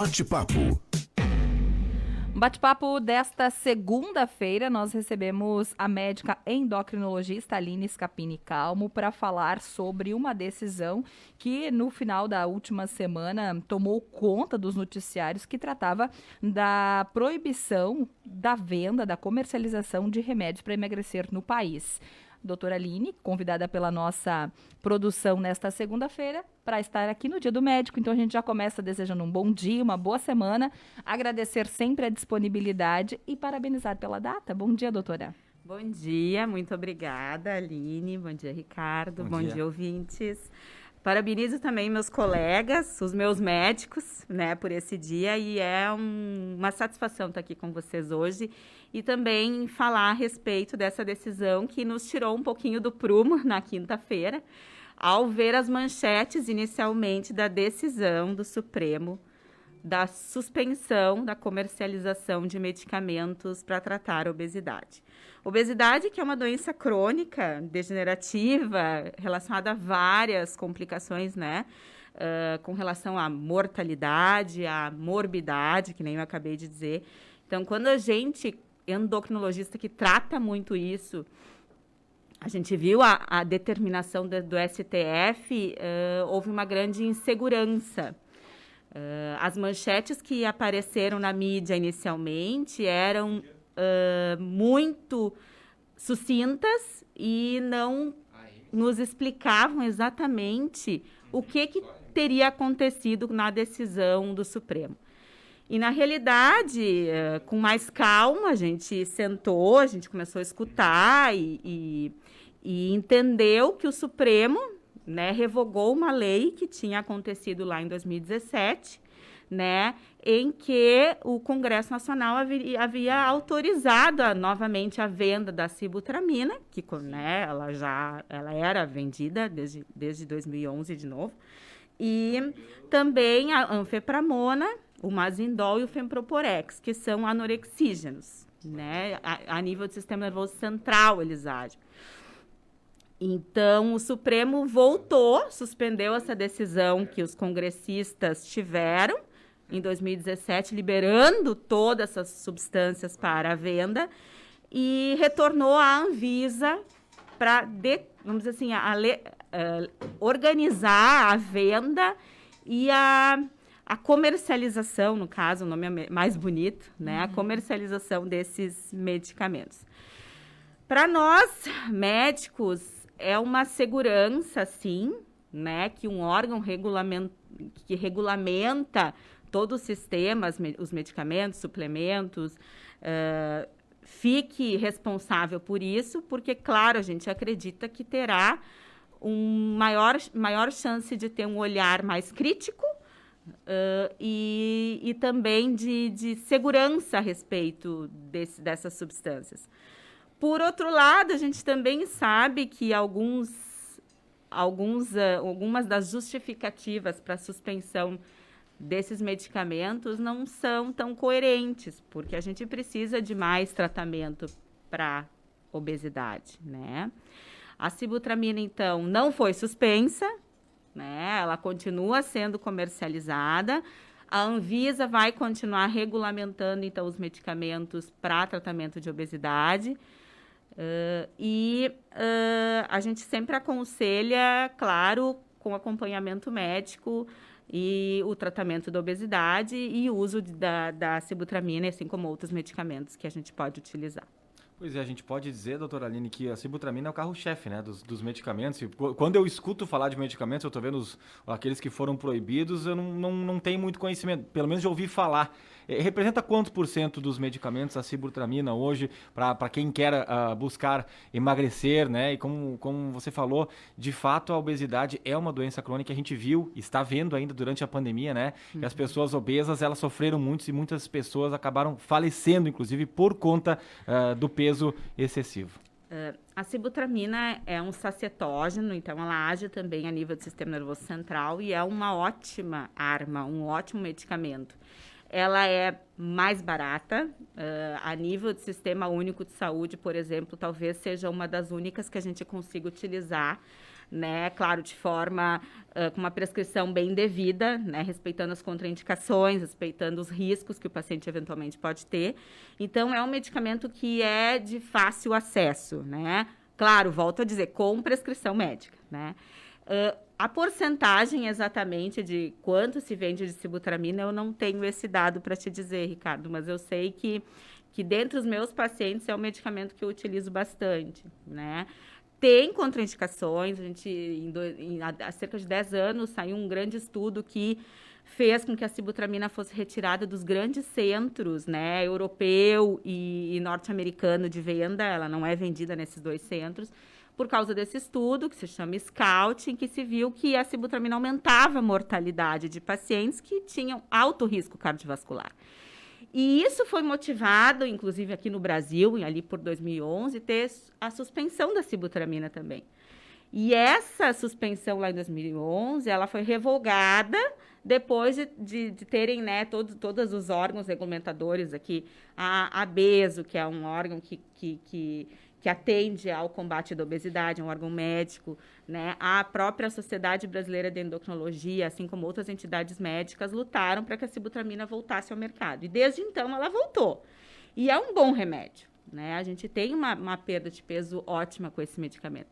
Bate-papo. Bate-papo desta segunda-feira, nós recebemos a médica endocrinologista Aline Scapini Calmo para falar sobre uma decisão que no final da última semana tomou conta dos noticiários, que tratava da proibição da venda, da comercialização de remédios para emagrecer no país. Doutora Aline, convidada pela nossa produção nesta segunda-feira para estar aqui no Dia do Médico. Então a gente já começa desejando um bom dia, uma boa semana, agradecer sempre a disponibilidade e parabenizar pela data. Bom dia, doutora. Bom dia, muito obrigada, Aline. Bom dia, Ricardo. Bom dia, ouvintes. Parabenizo também meus colegas, os meus médicos, né, por esse dia, e é uma satisfação estar aqui com vocês hoje e também falar a respeito dessa decisão que nos tirou um pouquinho do prumo na quinta-feira, ao ver as manchetes inicialmente da decisão do Supremo da suspensão da comercialização de medicamentos para tratar a obesidade. Obesidade, que é uma doença crônica, degenerativa, relacionada a várias complicações, né? Com relação à mortalidade, à morbidade, que nem eu acabei de dizer. Então, quando a gente, endocrinologista que trata muito isso, a gente viu a determinação do STF, houve uma grande insegurança. As manchetes que apareceram na mídia inicialmente eram muito sucintas e não nos explicavam exatamente o que teria acontecido na decisão do Supremo. E, na realidade, com mais calma, a gente sentou, a gente começou a escutar e entendeu que o Supremo, né, revogou uma lei que tinha acontecido lá em 2017, né, em que o Congresso Nacional havia autorizado novamente a venda da sibutramina, que, né, ela era vendida desde 2011 de novo, e também a anfepramona, o mazindol e o femproporex, que são anorexígenos, né, a nível do sistema nervoso central eles agem. Então, o Supremo suspendeu essa decisão que os congressistas tiveram em 2017, liberando todas essas substâncias para a venda, e retornou à Anvisa para, vamos dizer assim, organizar a venda e a comercialização, no caso, o nome é mais bonito, né? A comercialização desses medicamentos. Para nós, médicos, é uma segurança, sim, né, que um órgão que regulamenta todo o sistema, os medicamentos, suplementos, fique responsável por isso, porque, claro, a gente acredita que terá maior chance de ter um olhar mais crítico e também de segurança a respeito dessas substâncias. Por outro lado, a gente também sabe que algumas das justificativas para a suspensão desses medicamentos não são tão coerentes, porque a gente precisa de mais tratamento para obesidade, né? A sibutramina, então, não foi suspensa, né? Ela continua sendo comercializada. A Anvisa vai continuar regulamentando, então, os medicamentos para tratamento de obesidade. A gente sempre aconselha, claro, com acompanhamento médico e o tratamento da obesidade e o uso da sibutramina, assim como outros medicamentos que a gente pode utilizar. Pois é, a gente pode dizer, doutora Aline, que a sibutramina é o carro-chefe, né, dos medicamentos. E quando eu escuto falar de medicamentos, eu estou vendo aqueles que foram proibidos, eu não tenho muito conhecimento, pelo menos já ouvi falar. Representa quantos por cento dos medicamentos a sibutramina hoje, para quem quer buscar emagrecer, né? E como você falou, de fato a obesidade é uma doença crônica, a gente viu, está vendo ainda durante a pandemia, né? Que as pessoas obesas, elas sofreram muito e muitas pessoas acabaram falecendo, inclusive, por conta do peso excessivo. A sibutramina é um sacetógeno, então ela age também a nível do sistema nervoso central e é uma ótima arma, um ótimo medicamento. Ela é mais barata, a nível do Sistema Único de Saúde, por exemplo, talvez seja uma das únicas que a gente consiga utilizar né? Claro, de forma com uma prescrição bem devida, né? Respeitando as contraindicações, respeitando os riscos que o paciente eventualmente pode ter. Então, é um medicamento que é de fácil acesso, né? Claro, volto a dizer, com prescrição médica, né? A porcentagem exatamente de quanto se vende de sibutramina, eu não tenho esse dado para te dizer, Ricardo, mas eu sei que dentre os meus pacientes é um medicamento que eu utilizo bastante, né? Tem contraindicações, há cerca de 10 anos saiu um grande estudo que fez com que a sibutramina fosse retirada dos grandes centros, né, europeu e norte-americano de venda, ela não é vendida nesses 2 centros, por causa desse estudo, que se chama SCOUT, em que se viu que a sibutramina aumentava a mortalidade de pacientes que tinham alto risco cardiovascular. E isso foi motivado, inclusive aqui no Brasil, ali por 2011, ter a suspensão da sibutramina também. E essa suspensão lá em 2011, ela foi revogada depois de terem, né, todos os órgãos regulamentadores aqui, a ABESO, que é um órgão que atende ao combate da obesidade, um órgão médico, né? A própria Sociedade Brasileira de Endocrinologia, assim como outras entidades médicas, lutaram para que a sibutramina voltasse ao mercado. E desde então ela voltou. E é um bom remédio, né? A gente tem uma perda de peso ótima com esse medicamento.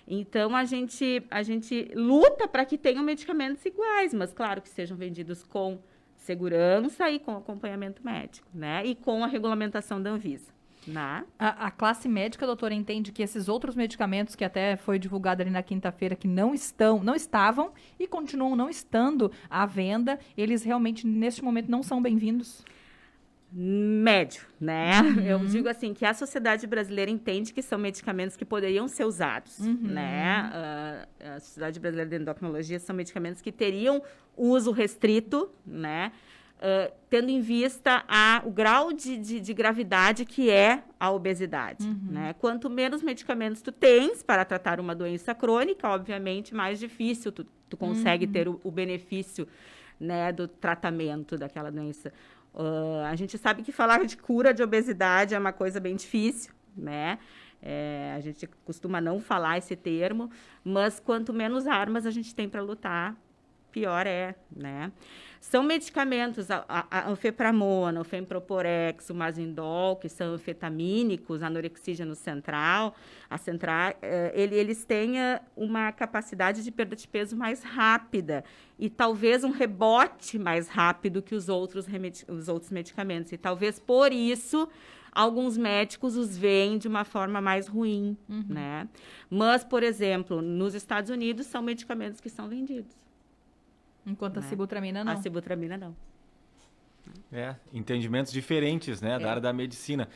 Então, a gente luta para que tenham medicamentos iguais, mas claro que sejam vendidos com segurança e com acompanhamento médico, né? E com a regulamentação da Anvisa. A classe médica, doutora, entende que esses outros medicamentos que até foi divulgado ali na quinta-feira, que não estavam e continuam não estando à venda, eles realmente, neste momento, não são bem-vindos? Médio, né? Eu digo assim, que a sociedade brasileira entende que são medicamentos que poderiam ser usados, né? A Sociedade Brasileira de Endocrinologia são medicamentos que teriam uso restrito, né? Tendo em vista o grau de gravidade que é a obesidade, né? Quanto menos medicamentos tu tens para tratar uma doença crônica, obviamente, mais difícil tu consegue ter o benefício, né, do tratamento daquela doença. A gente sabe que falar de cura de obesidade é uma coisa bem difícil, né? A gente costuma não falar esse termo, mas quanto menos armas a gente tem para lutar, pior é, né? São medicamentos, a anfepramona, o femproporex, o mazindol, que são anfetamínicos, anorexígeno central, eles têm uma capacidade de perda de peso mais rápida e talvez um rebote mais rápido que os outros medicamentos. E talvez por isso alguns médicos os veem de uma forma mais ruim, né? Mas, por exemplo, nos Estados Unidos são medicamentos que são vendidos. Enquanto a sibutramina não. A sibutramina não. Entendimentos diferentes, né, da área da medicina.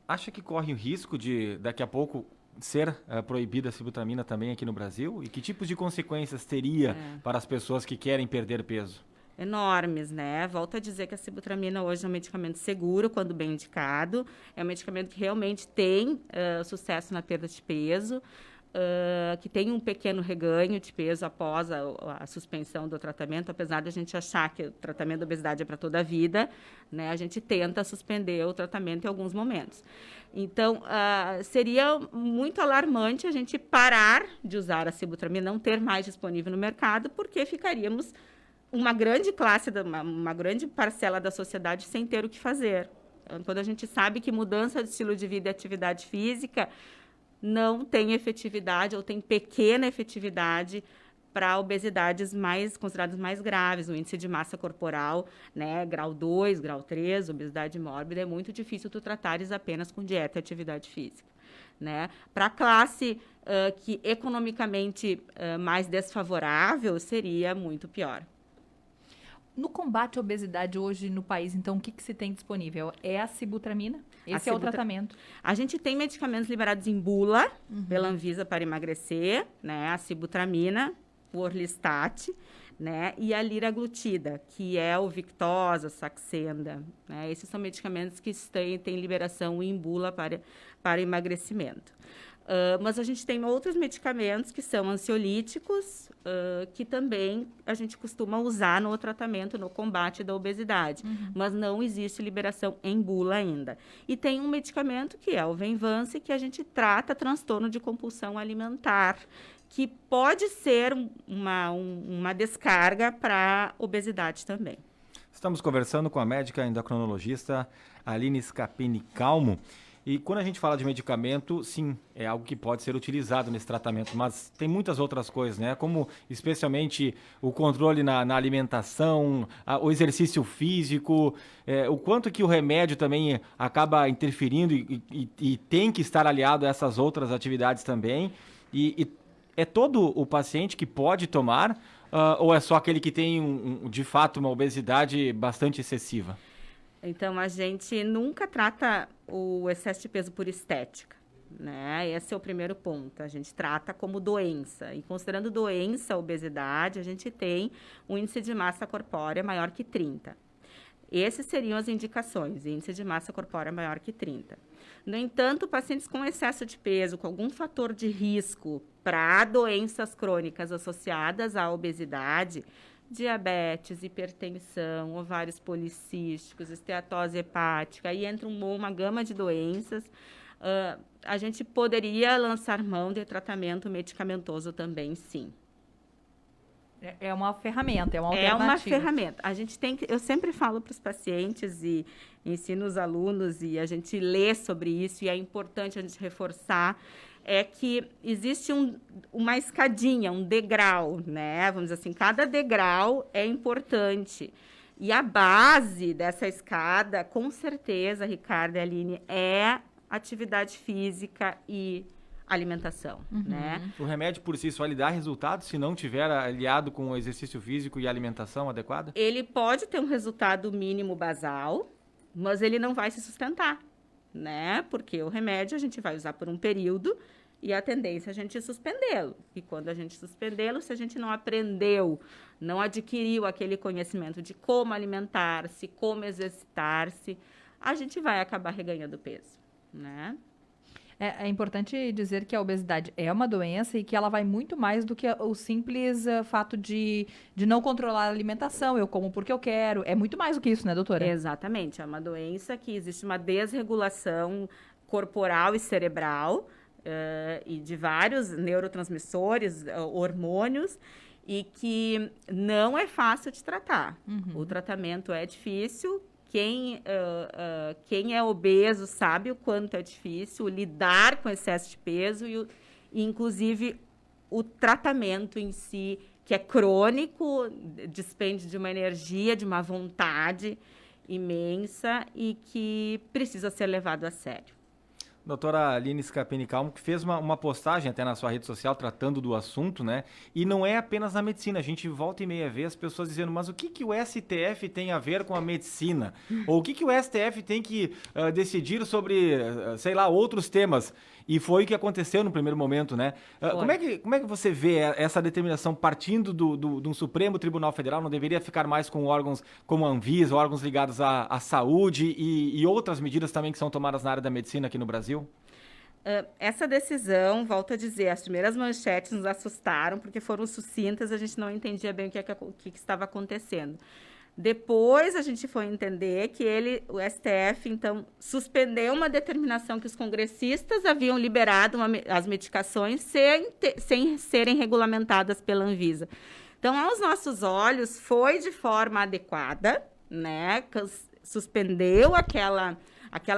Acha que corre o risco de, daqui a pouco, ser proibida a sibutramina também aqui no Brasil? E que tipos de consequências teria para as pessoas que querem perder peso? Enormes, né? Volto a dizer que a sibutramina hoje é um medicamento seguro, quando bem indicado. É um medicamento que realmente tem sucesso na perda de peso. Que tem um pequeno reganho de peso após a suspensão do tratamento, apesar de a gente achar que o tratamento da obesidade é para toda a vida, né? A gente tenta suspender o tratamento em alguns momentos. Então, seria muito alarmante a gente parar de usar a sibutramina, não ter mais disponível no mercado, porque ficaríamos uma grande classe, uma grande parcela da sociedade sem ter o que fazer. Quando a gente sabe que mudança de estilo de vida e atividade física não tem efetividade ou tem pequena efetividade para obesidades consideradas mais graves, o índice de massa corporal, né, grau 2, grau 3, obesidade mórbida, é muito difícil tu tratares apenas com dieta e atividade física, né? Para a classe que economicamente mais desfavorável, seria muito pior. No combate à obesidade hoje no país, então, o que se tem disponível? É a sibutramina? Esse é o tratamento? A gente tem medicamentos liberados em bula pela Anvisa para emagrecer, né? A sibutramina, o Orlistat, né? E a liraglutida, que é o Victoza, Saxenda, né? Esses são medicamentos que têm liberação em bula para emagrecimento. Mas a gente tem outros medicamentos que são ansiolíticos, que também a gente costuma usar no tratamento, no combate da obesidade. Mas não existe liberação em bula ainda. E tem um medicamento que é o Venvance, que a gente trata transtorno de compulsão alimentar, que pode ser uma descarga para obesidade também. Estamos conversando com a médica endocrinologista Aline Scapini Calmo. E quando a gente fala de medicamento, sim, é algo que pode ser utilizado nesse tratamento, mas tem muitas outras coisas, né? Como especialmente o controle na alimentação, o exercício físico, o quanto que o remédio também acaba interferindo e tem que estar aliado a essas outras atividades também. E é todo o paciente que pode tomar, ou é só aquele que tem, de fato, uma obesidade bastante excessiva? Então, a gente nunca trata o excesso de peso por estética, né? Esse é o primeiro ponto. A gente trata como doença. E considerando doença, a obesidade, a gente tem um índice de massa corpórea maior que 30. Essas seriam as indicações, índice de massa corpórea maior que 30. No entanto, pacientes com excesso de peso, com algum fator de risco para doenças crônicas associadas à obesidade, diabetes, hipertensão, ovários policísticos, esteatose hepática, aí entra uma gama de doenças, a gente poderia lançar mão de tratamento medicamentoso também, sim. É uma ferramenta, é uma alternativa. É uma ferramenta. A gente tem que, eu sempre falo para os pacientes e ensino os alunos e a gente lê sobre isso e é importante a gente reforçar é que existe uma escadinha, um degrau, né? Vamos dizer assim, cada degrau é importante. E a base dessa escada, com certeza, Ricardo e Aline, é atividade física e alimentação, né? O remédio por si só ele dá resultado se não tiver aliado com o exercício físico e alimentação adequada? Ele pode ter um resultado mínimo basal, mas ele não vai se sustentar, né? Porque o remédio a gente vai usar por um período e a tendência é a gente suspendê-lo. E quando a gente suspendê-lo, se a gente não aprendeu, não adquiriu aquele conhecimento de como alimentar-se, como exercitar-se, a gente vai acabar reganhando peso, né? É importante dizer que a obesidade é uma doença e que ela vai muito mais do que o simples fato de não controlar a alimentação. Eu como porque eu quero. É muito mais do que isso, né, doutora? Exatamente. É uma doença que existe uma desregulação corporal e cerebral e de vários neurotransmissores, hormônios, e que não é fácil de tratar. O tratamento é difícil. Quem é obeso sabe o quanto é difícil lidar com excesso de peso e inclusive, o tratamento em si, que é crônico, despende de uma energia, de uma vontade imensa e que precisa ser levado a sério. Doutora Aline Scapini Calmo, que fez uma postagem até na sua rede social tratando do assunto, né? E não é apenas na medicina. A gente volta e meia vê as pessoas dizendo, mas o que o STF tem a ver com a medicina? Ou o que o STF tem que decidir sobre, sei lá, outros temas? E foi o que aconteceu no primeiro momento, né? Como é que você vê essa determinação partindo do Supremo Tribunal Federal? Não deveria ficar mais com órgãos como a Anvisa, órgãos ligados à saúde e outras medidas também que são tomadas na área da medicina aqui no Brasil? Essa decisão, volto a dizer, as primeiras manchetes nos assustaram porque foram sucintas, a gente não entendia bem o que estava acontecendo. Depois a gente foi entender que o STF, então, suspendeu uma determinação que os congressistas haviam liberado as medicações sem serem regulamentadas pela Anvisa. Então, aos nossos olhos, foi de forma adequada, né? Suspendeu aquela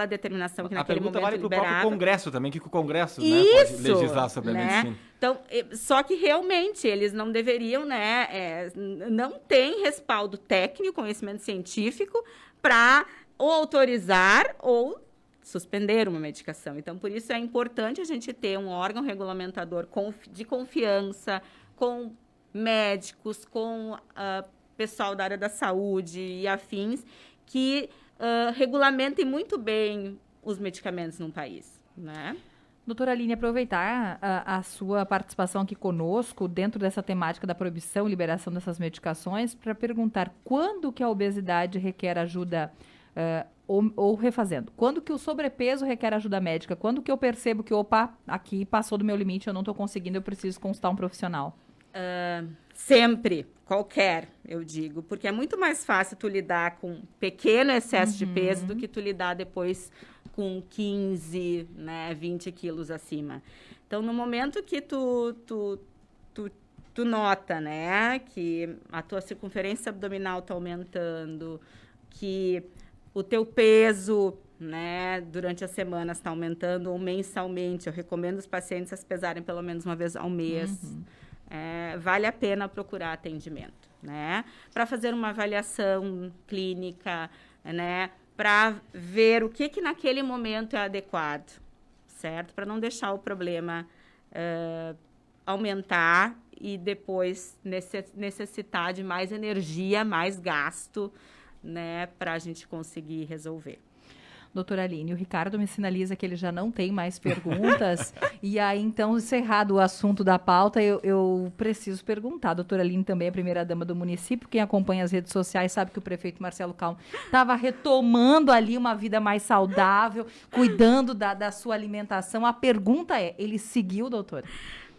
determinação que naquele momento liberava. A pergunta vale para o próprio Congresso também, que o Congresso, né, pode legislar sobre a medicina. Então, só que realmente eles não deveriam, né, não tem respaldo técnico, conhecimento científico para ou autorizar ou suspender uma medicação. Então, por isso é importante a gente ter um órgão regulamentador de confiança, com médicos, com pessoal da área da saúde e afins, que regulamentem muito bem os medicamentos num país, né? Doutora Aline, aproveitar a sua participação aqui conosco dentro dessa temática da proibição e liberação dessas medicações para perguntar quando que a obesidade requer ajuda, ou refazendo, quando que o sobrepeso requer ajuda médica, quando que eu percebo que, opa, aqui passou do meu limite, eu não estou conseguindo, eu preciso consultar um profissional? Sempre, qualquer, eu digo, porque é muito mais fácil tu lidar com pequeno excesso de peso do que tu lidar depois com 15, né, 20 quilos acima. Então, no momento que tu tu nota, né, que a tua circunferência abdominal está aumentando, que o teu peso, né, durante as semanas está aumentando, ou mensalmente. Eu recomendo os pacientes as pesarem pelo menos uma vez ao mês. Vale a pena procurar atendimento, né, para fazer uma avaliação clínica, né, para ver o que naquele momento é adequado, certo? Para não deixar o problema aumentar e depois necessitar de mais energia, mais gasto, né, para a gente conseguir resolver. Doutora Aline, o Ricardo me sinaliza que ele já não tem mais perguntas. E aí, então, encerrado o assunto da pauta, eu preciso perguntar. A doutora Aline também é a primeira-dama do município. Quem acompanha as redes sociais sabe que o prefeito Marcelo Calmo estava retomando ali uma vida mais saudável, cuidando da sua alimentação. A pergunta é, ele seguiu, doutora?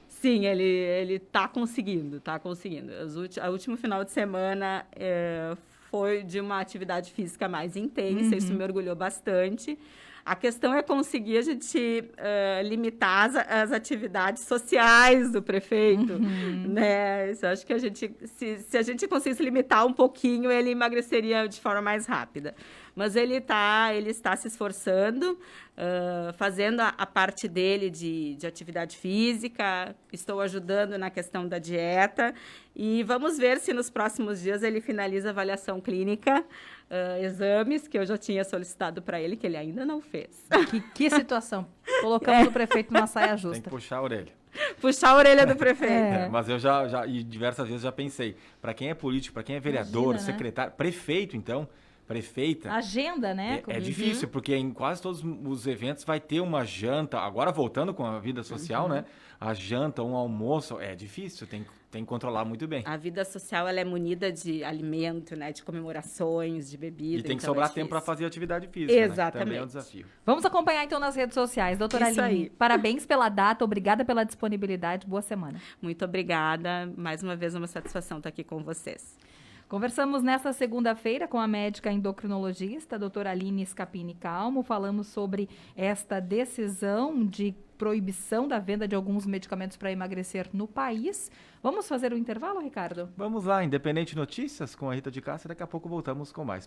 Sim, ele está conseguindo, O último final de semana foi de uma atividade física mais intensa, isso me orgulhou bastante. A questão é conseguir a gente limitar as atividades sociais do prefeito, né? Isso, acho que se a gente conseguisse limitar um pouquinho, ele emagreceria de forma mais rápida. Mas ele está se esforçando, fazendo a parte dele de atividade física, estou ajudando na questão da dieta e vamos ver se nos próximos dias ele finaliza a avaliação clínica, exames que eu já tinha solicitado para ele, que ele ainda não fez. Que situação. Colocamos o prefeito numa saia justa. Tem que puxar a orelha. Puxar a orelha do prefeito. Mas eu já e diversas vezes já pensei, para quem é político, para quem é vereador, imagina, secretário, prefeito, então, prefeita. Agenda, né? É difícil, porque em quase todos os eventos vai ter uma janta. Agora, voltando com a vida social, né? A janta, um almoço, é difícil, tem que controlar muito bem. A vida social, ela é munida de alimento, né? De comemorações, de bebida. E tem que sobrar tempo para fazer atividade física, exatamente. Né? Também é um desafio. Vamos acompanhar, então, nas redes sociais. Doutora Isso Aline, aí. parabéns pela data, obrigada pela disponibilidade, boa semana. Muito obrigada. Mais uma vez, uma satisfação estar aqui com vocês. Conversamos nesta segunda-feira com a médica endocrinologista, a doutora Aline Scapini Calmo. Falamos sobre esta decisão de proibição da venda de alguns medicamentos para emagrecer no país. Vamos fazer o intervalo, Ricardo? Vamos lá, Independente Notícias com a Rita de Cássia. Daqui a pouco voltamos com mais.